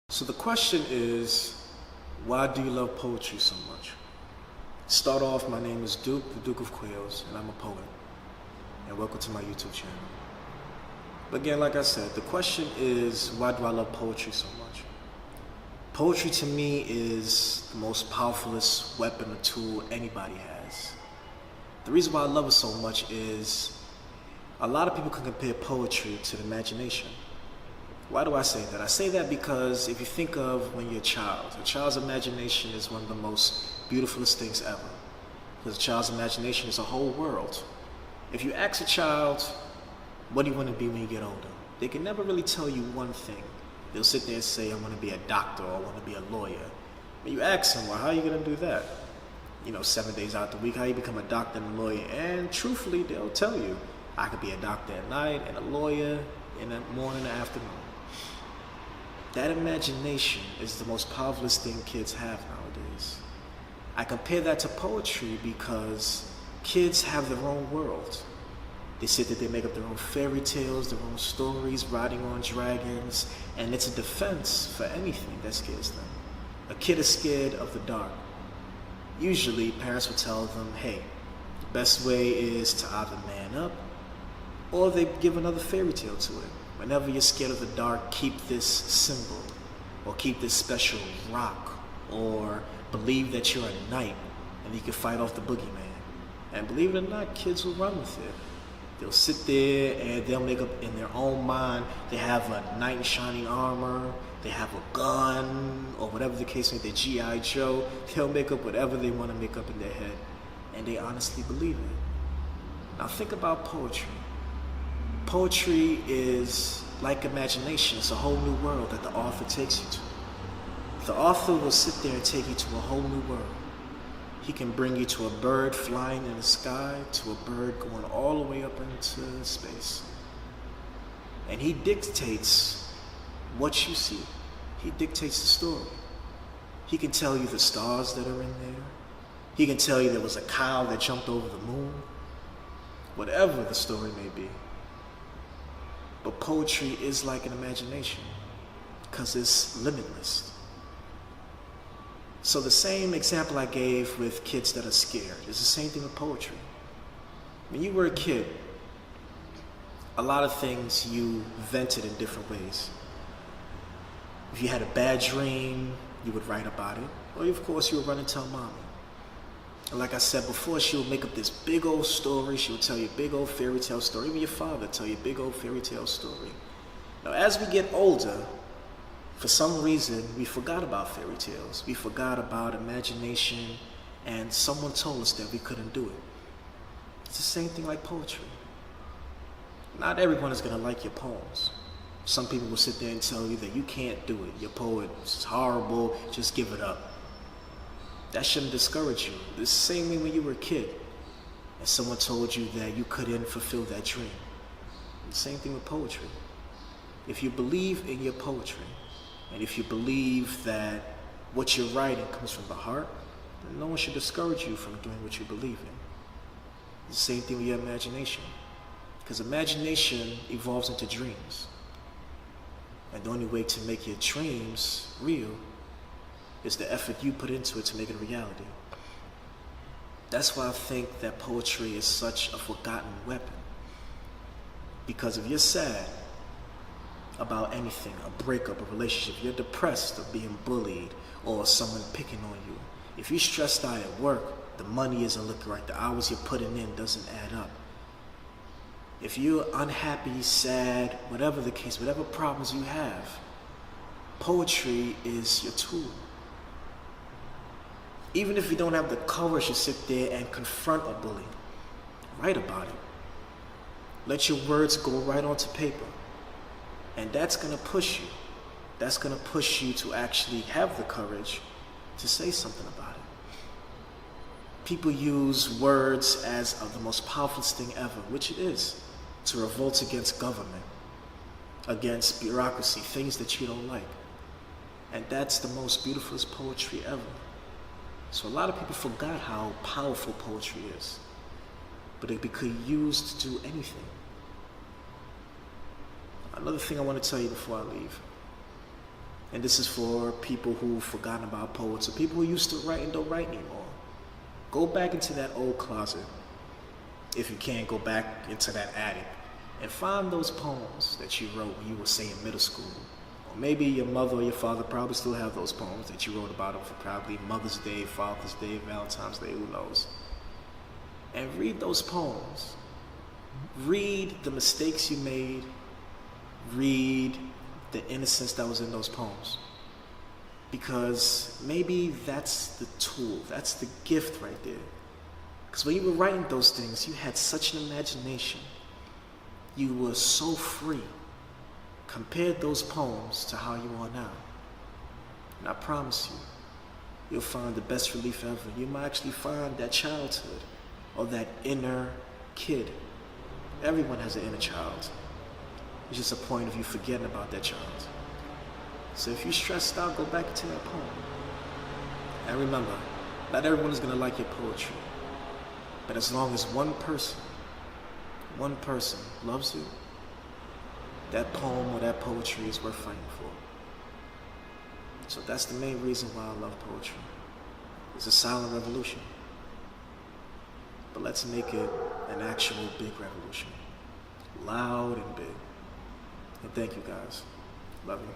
So the question is, why do you love poetry so much? Start off, my name is Duke, the Duke of Quails, and I'm a poet. And welcome to my YouTube channel. But again, like I said, the question is, why do I love poetry so much? Poetry to me is the most powerfulest weapon or tool anybody has. The reason why I love it so much is a lot of people can compare poetry to the imagination. Why do I say that? I say that because if you think of when you're a child's imagination is one of the most beautifulest things ever. Because a child's imagination is a whole world. If you ask a child, what do you want to be when you get older? They can never really tell you one thing. They'll sit there and say, I want to be a doctor or I want to be a lawyer. When you ask them, well, how are you going to do that? 7 days out the week, how you become a doctor and a lawyer? And truthfully, they'll tell you, I could be a doctor at night and a lawyer in the morning and afternoon. That imagination is the most powerful thing kids have nowadays. I compare that to poetry because kids have their own world. They sit there, they make up their own fairy tales, their own stories, riding on dragons, and it's a defense for anything that scares them. A kid is scared of the dark. Usually, parents will tell them, hey, the best way is to either man up, or they give another fairy tale to it. Whenever you're scared of the dark, keep this symbol, or keep this special rock, or believe that you're a knight and you can fight off the boogeyman. And believe it or not, kids will run with it. They'll sit there and they'll make up in their own mind. They have a knight in shining armor, they have a gun, or whatever the case may be, their G.I. Joe. They'll make up whatever they want to make up in their head, and they honestly believe it. Now think about poetry. Poetry is like imagination. It's a whole new world that the author takes you to. The author will sit there and take you to a whole new world. He can bring you to a bird flying in the sky, to a bird going all the way up into space. And he dictates what you see. He dictates the story. He can tell you the stars that are in there. He can tell you there was a cow that jumped over the moon. Whatever the story may be. But poetry is like an imagination because it's limitless. So the same example I gave with kids that are scared is the same thing with poetry. When you were a kid, a lot of things you vented in different ways. If you had a bad dream, you would write about it. Or of course you would run and tell mommy. And like I said before, she would make up this big old story. She would tell you a big old fairy tale story. Even your father would tell you a big old fairy tale story. Now, as we get older, for some reason, we forgot about fairy tales. We forgot about imagination, and someone told us that we couldn't do it. It's the same thing like poetry. Not everyone is going to like your poems. Some people will sit there and tell you that you can't do it. Your poem is horrible. Just give it up. That shouldn't discourage you. The same way when you were a kid and someone told you that you couldn't fulfill that dream. The same thing with poetry. If you believe in your poetry, and if you believe that what you're writing comes from the heart, then no one should discourage you from doing what you believe in. It's the same thing with your imagination. Because imagination evolves into dreams. And the only way to make your dreams real is the effort you put into it to make it a reality. That's why I think that poetry is such a forgotten weapon. Because if you're sad about anything, a breakup, a relationship, you're depressed of being bullied or someone picking on you, if you're stressed out at work, the money isn't looking right, the hours you're putting in doesn't add up. If you're unhappy, sad, whatever the case, whatever problems you have, poetry is your tool. Even if you don't have the courage to sit there and confront a bully, write about it. Let your words go right onto paper. And that's going to push you. That's going to push you to actually have the courage to say something about it. People use words as the most powerful thing ever, which it is, to revolt against government, against bureaucracy, things that you don't like. And that's the most beautiful poetry ever. So a lot of people forgot how powerful poetry is, but it could be used to do anything. Another thing I want to tell you before I leave. And this is for people who've forgotten about poets or people who used to write and don't write anymore. Go back into that old closet, if you can't go back into that attic, and find those poems that you wrote when you were, say, in middle school. Or maybe your mother or your father probably still have those poems that you wrote about them for probably Mother's Day, Father's Day, Valentine's Day, who knows. And read those poems. Read the mistakes you made. Read the innocence that was in those poems. Because maybe that's the tool, that's the gift right there. Because when you were writing those things, you had such an imagination. You were so free. Compare those poems to how you are now. And I promise you, you'll find the best relief ever. You might actually find that childhood or that inner kid. Everyone has an inner child. It's just a point of you forgetting about that child. So if you're stressed out, go back into that poem. And remember, not everyone is going to like your poetry. But as long as one person loves you, that poem or that poetry is worth fighting for. So that's the main reason why I love poetry. It's a silent revolution. But let's make it an actual big revolution. Loud and big. And thank you guys. Love you.